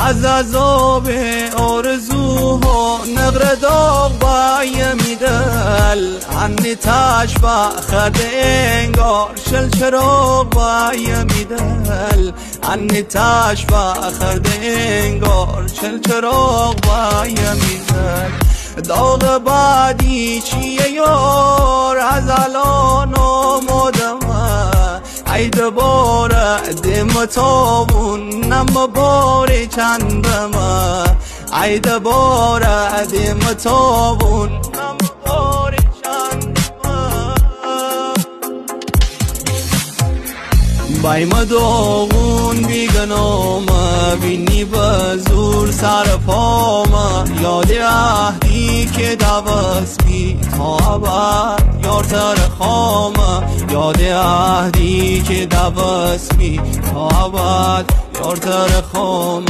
از عذاب آرزوها نقر داغ بایم دل عنی تشبه خرده انگار شل چراغ بایم دل عنی تشبه خرده انگار شل چراغ بایم دل داغ بعدی چیه یار از الان آمادم عید باره دم تابون نم باره چندم عید باره دم تابون نم باره چندم بایم داغون بیگنام بینی بزور سر پام یاد عهدی که دوست بی تابد یار تر خام یاد عهدی که دوست بی تابد یار تر خام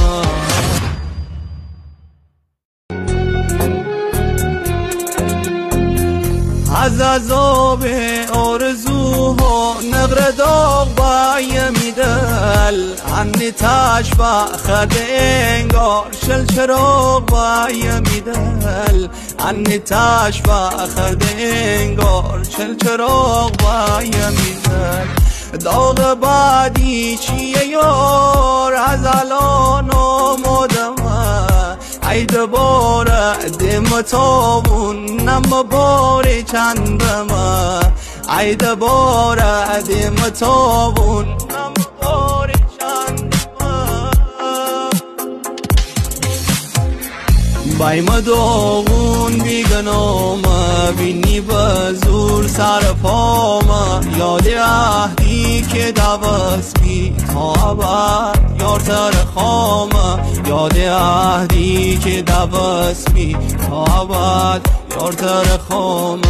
از عذاب آرزوها نقر داغ بایم دل عنی تشبه خرده انگار شل چراغ بایم دل عنی تشبه خرده انگار شل چراغ بایم دل داغ بعدی چیه یار از الان آمادم عید باره دم تابون نم باره چندم عید باره دم تابون نم باره چندم بایم داغون بیگنام بینی بزور سر پام یاد عهدی که دوست بی تابد یار تر خام یاد عهدی که دوست بی تابد یار تر خام